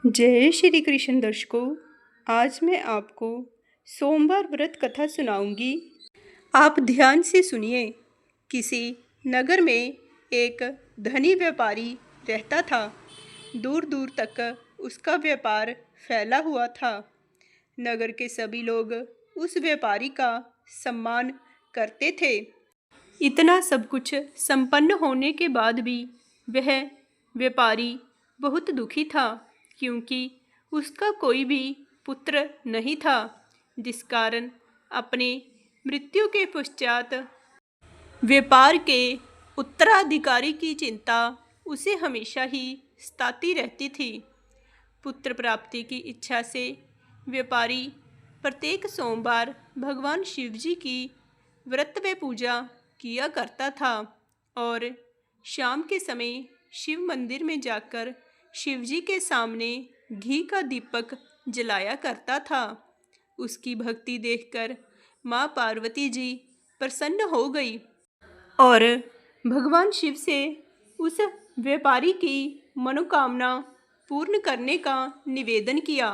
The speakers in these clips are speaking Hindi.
जय श्री कृष्ण दर्शकों। आज मैं आपको सोमवार व्रत कथा सुनाऊंगी। आप ध्यान से सुनिए। किसी नगर में एक धनी व्यापारी रहता था। दूर दूर तक उसका व्यापार फैला हुआ था। नगर के सभी लोग उस व्यापारी का सम्मान करते थे। इतना सब कुछ संपन्न होने के बाद भी वह व्यापारी बहुत दुखी था, क्योंकि उसका कोई भी पुत्र नहीं था, जिस कारण अपने मृत्यु के पश्चात व्यापार के उत्तराधिकारी की चिंता उसे हमेशा ही सताती रहती थी। पुत्र प्राप्ति की इच्छा से व्यापारी प्रत्येक सोमवार भगवान शिव जी की व्रत व पूजा किया करता था और शाम के समय शिव मंदिर में जाकर शिव जी के सामने घी का दीपक जलाया करता था। उसकी भक्ति देखकर माँ पार्वती जी प्रसन्न हो गई और भगवान शिव से उस व्यापारी की मनोकामना पूर्ण करने का निवेदन किया।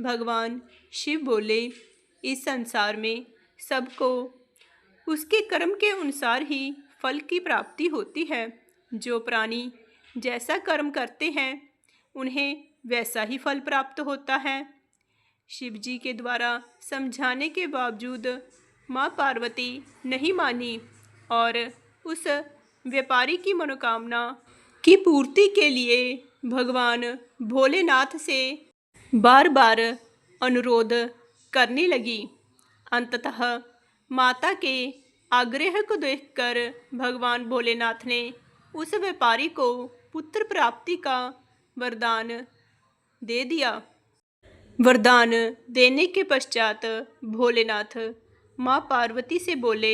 भगवान शिव बोले, इस संसार में सबको उसके कर्म के अनुसार ही फल की प्राप्ति होती है। जो प्राणी जैसा कर्म करते हैं उन्हें वैसा ही फल प्राप्त होता है। शिव जी के द्वारा समझाने के बावजूद माँ पार्वती नहीं मानी और उस व्यापारी की मनोकामना की पूर्ति के लिए भगवान भोलेनाथ से बार बार अनुरोध करने लगी। अंततः माता के आग्रह को देखकर भगवान भोलेनाथ ने उस व्यापारी को पुत्र प्राप्ति का वरदान दे दिया। वरदान देने के पश्चात भोलेनाथ माँ पार्वती से बोले,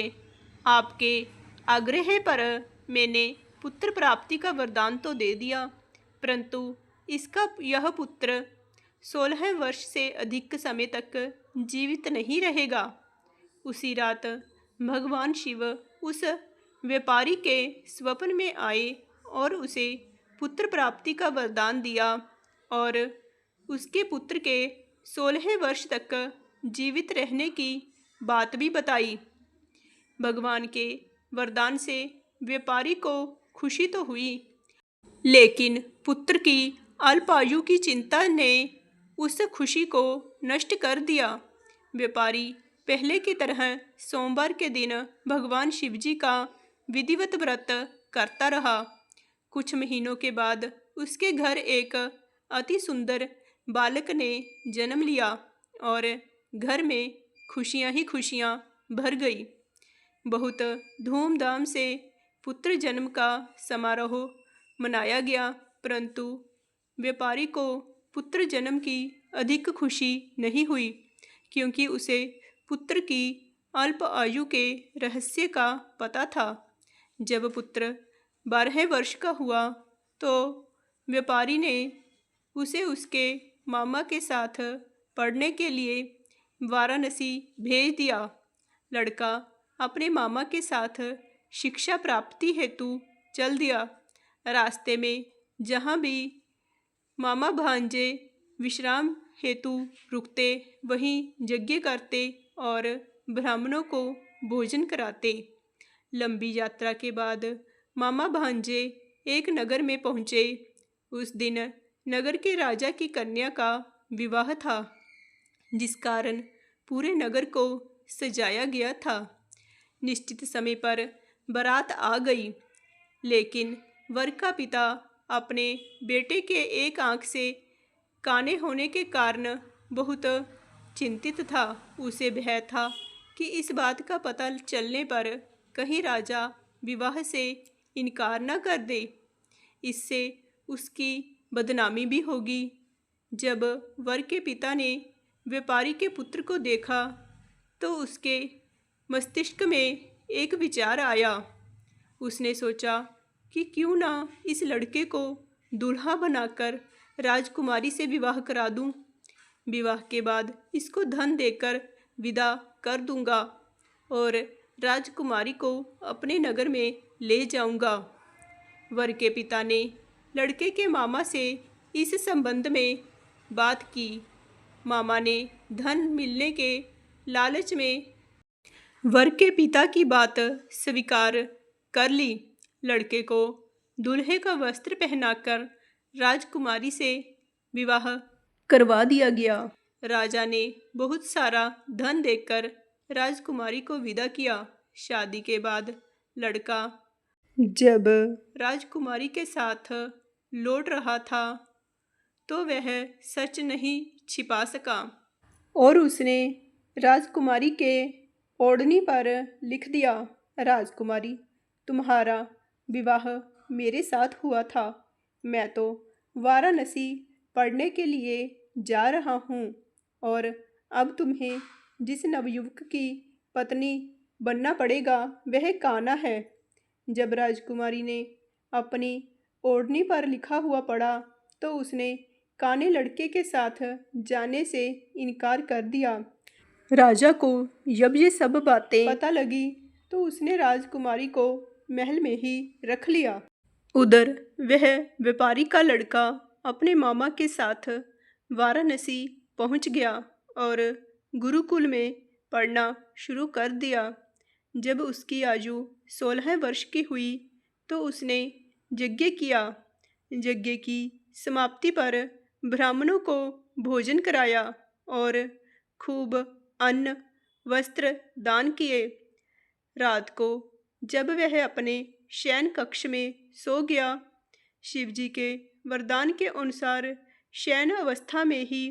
आपके आग्रह पर मैंने पुत्र प्राप्ति का वरदान तो दे दिया, परंतु इसका यह पुत्र 16 वर्ष से अधिक समय तक जीवित नहीं रहेगा। उसी रात भगवान शिव उस व्यापारी के स्वप्न में आए और उसे पुत्र प्राप्ति का वरदान दिया और उसके पुत्र के 16 वर्ष तक जीवित रहने की बात भी बताई। भगवान के वरदान से व्यापारी को खुशी तो हुई, लेकिन पुत्र की अल्पायु की चिंता ने उस खुशी को नष्ट कर दिया। व्यापारी पहले की तरह सोमवार के दिन भगवान शिव जी का विधिवत व्रत करता रहा। कुछ महीनों के बाद उसके घर एक अति सुंदर बालक ने जन्म लिया और घर में खुशियां ही खुशियां भर गई। बहुत धूमधाम से पुत्र जन्म का समारोह मनाया गया, परंतु व्यापारी को पुत्र जन्म की अधिक खुशी नहीं हुई, क्योंकि उसे पुत्र की अल्प आयु के रहस्य का पता था। जब पुत्र 12 वर्ष का हुआ तो व्यापारी ने उसे उसके मामा के साथ पढ़ने के लिए वाराणसी भेज दिया। लड़का अपने मामा के साथ शिक्षा प्राप्ति हेतु चल दिया। रास्ते में जहाँ भी मामा भांजे विश्राम हेतु रुकते, वहीं यज्ञ करते और ब्राह्मणों को भोजन कराते। लंबी यात्रा के बाद मामा भांजे एक नगर में पहुँचे। उस दिन नगर के राजा की कन्या का विवाह था, जिस कारण पूरे नगर को सजाया गया था। निश्चित समय पर बारात आ गई, लेकिन वर का पिता अपने बेटे के एक आंख से काने होने के कारण बहुत चिंतित था। उसे भय था कि इस बात का पता चलने पर कहीं राजा विवाह से इनकार न कर दे, इससे उसकी बदनामी भी होगी। जब वर के पिता ने व्यापारी के पुत्र को देखा तो उसके मस्तिष्क में एक विचार आया। उसने सोचा कि क्यों ना इस लड़के को दूल्हा बनाकर राजकुमारी से विवाह करा दूं। विवाह के बाद इसको धन देकर विदा कर दूंगा और राजकुमारी को अपने नगर में ले जाऊंगा। वर के पिता ने लड़के के मामा से इस संबंध में बात की। मामा ने धन मिलने के लालच में वर के पिता की बात स्वीकार कर ली। लड़के को दूल्हे का वस्त्र पहनाकर राजकुमारी से विवाह करवा दिया गया। राजा ने बहुत सारा धन देकर राजकुमारी को विदा किया। शादी के बाद लड़का जब राजकुमारी के साथ लौट रहा था तो वह सच नहीं छिपा सका और उसने राजकुमारी के ओढ़नी पर लिख दिया, राजकुमारी, तुम्हारा विवाह मेरे साथ हुआ था। मैं तो वाराणसी पढ़ने के लिए जा रहा हूँ और अब तुम्हें जिस नवयुवक की पत्नी बनना पड़ेगा वह कान्हा है। जब राजकुमारी ने अपनी ओढ़नी पर लिखा हुआ पढ़ा तो उसने काने लड़के के साथ जाने से इनकार कर दिया। राजा को जब ये सब बातें पता लगी तो उसने राजकुमारी को महल में ही रख लिया। उधर वह व्यापारी का लड़का अपने मामा के साथ वाराणसी पहुंच गया और गुरुकुल में पढ़ना शुरू कर दिया। जब उसकी आयु 16 वर्ष की हुई तो उसने यज्ञ किया। यज्ञ की समाप्ति पर ब्राह्मणों को भोजन कराया और खूब अन्न वस्त्र दान किए। रात को जब वह अपने शयन कक्ष में सो गया, शिवजी के वरदान के अनुसार शयन अवस्था में ही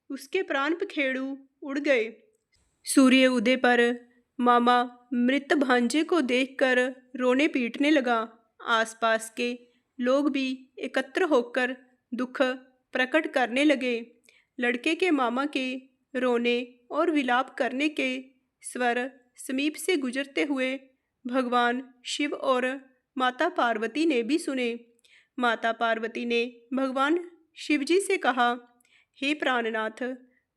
उसके प्राण पखेरु उड़ गए। सूर्य उदय पर मामा मृत भांजे को देखकर रोने पीटने लगा। आसपास के लोग भी एकत्र होकर दुख प्रकट करने लगे। लड़के के मामा के रोने और विलाप करने के स्वर समीप से गुजरते हुए भगवान शिव और माता पार्वती ने भी सुने। माता पार्वती ने भगवान शिवजी से कहा, हे प्राणनाथ,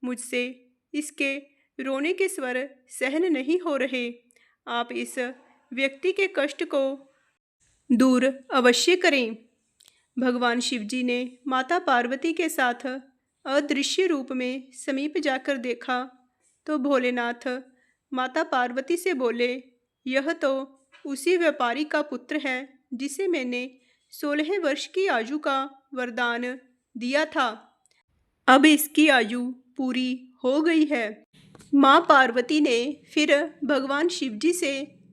मुझसे इसके रोने के स्वर सहन नहीं हो रहे। आप इस व्यक्ति के कष्ट को दूर अवश्य करें। भगवान शिवजी ने माता पार्वती के साथ अदृश्य रूप में समीप जाकर देखा तो भोलेनाथ माता पार्वती से बोले, यह तो उसी व्यापारी का पुत्र है जिसे मैंने 16 वर्ष की आयु का वरदान दिया था। अब इसकी आयु पूरी हो गई है। माँ पार्वती ने फिर भगवान शिवजी से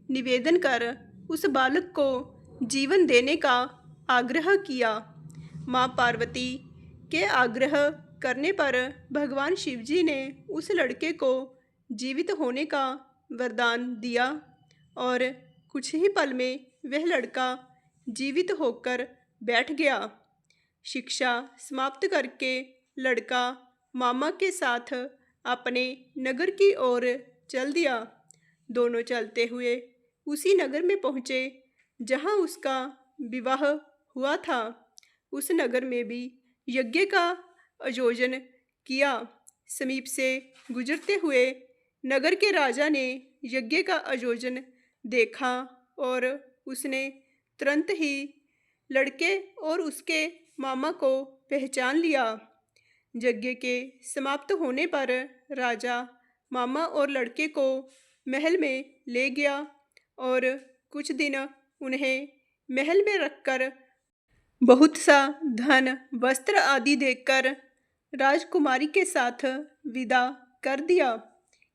निवेदन कर उस बालक को जीवन देने का आग्रह किया। माँ पार्वती के आग्रह करने पर भगवान शिवजी ने उस लड़के को जीवित होने का वरदान दिया और कुछ ही पल में वह लड़का जीवित होकर बैठ गया। शिक्षा समाप्त करके लड़का मामा के साथ अपने नगर की ओर चल दिया। दोनों चलते हुए उसी नगर में पहुँचे जहाँ उसका विवाह हुआ था। उस नगर में भी यज्ञ का आयोजन किया। समीप से गुजरते हुए नगर के राजा ने यज्ञ का आयोजन देखा और उसने तुरंत ही लड़के और उसके मामा को पहचान लिया। यज्ञ के समाप्त होने पर राजा मामा और लड़के को महल में ले गया और कुछ दिन उन्हें महल में रखकर बहुत सा धन वस्त्र आदि देकर राजकुमारी के साथ विदा कर दिया।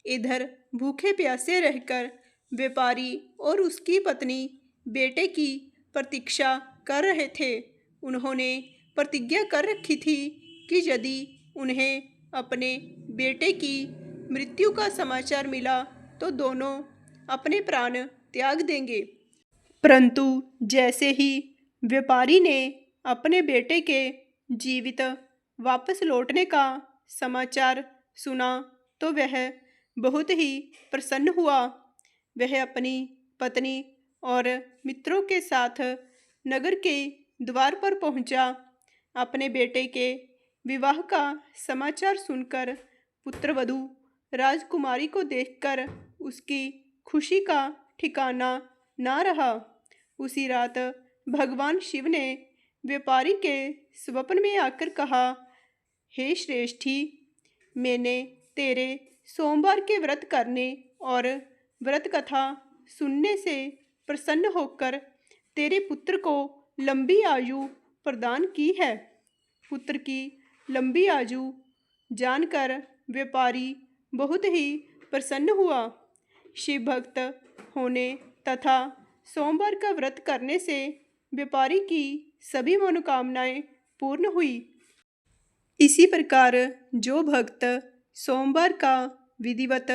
इधर भूखे प्यासे रहकर व्यापारी और उसकी पत्नी बेटे की प्रतीक्षा कर रहे थे। उन्होंने प्रतिज्ञा कर रखी थी कि यदि उन्हें अपने बेटे की मृत्यु का समाचार मिला तो दोनों अपने प्राण त्याग देंगे। परंतु जैसे ही व्यापारी ने अपने बेटे के जीवित वापस लौटने का समाचार सुना तो वह बहुत ही प्रसन्न हुआ। वह अपनी पत्नी और मित्रों के साथ नगर के द्वार पर पहुंचा। अपने बेटे के विवाह का समाचार सुनकर पुत्रवधू राजकुमारी को देखकर उसकी खुशी का ठिकाना ना रहा। उसी रात भगवान शिव ने व्यापारी के स्वप्न में आकर कहा, हे श्रेष्ठी, मैंने तेरे सोमवार के व्रत करने और व्रत कथा सुनने से प्रसन्न होकर तेरे पुत्र को लंबी आयु प्रदान की है। पुत्र की लंबी आयु जानकर व्यापारी बहुत ही प्रसन्न हुआ। शिव भक्त होने तथा सोमवार का व्रत करने से व्यापारी की सभी मनोकामनाएं पूर्ण हुई। इसी प्रकार जो भक्त सोमवार का विधिवत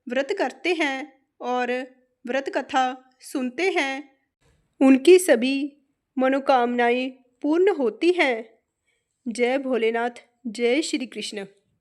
व्रत करते हैं और व्रत कथा सुनते हैं, उनकी सभी मनोकामनाएं पूर्ण होती हैं। जय भोलेनाथ, जय श्री कृष्ण।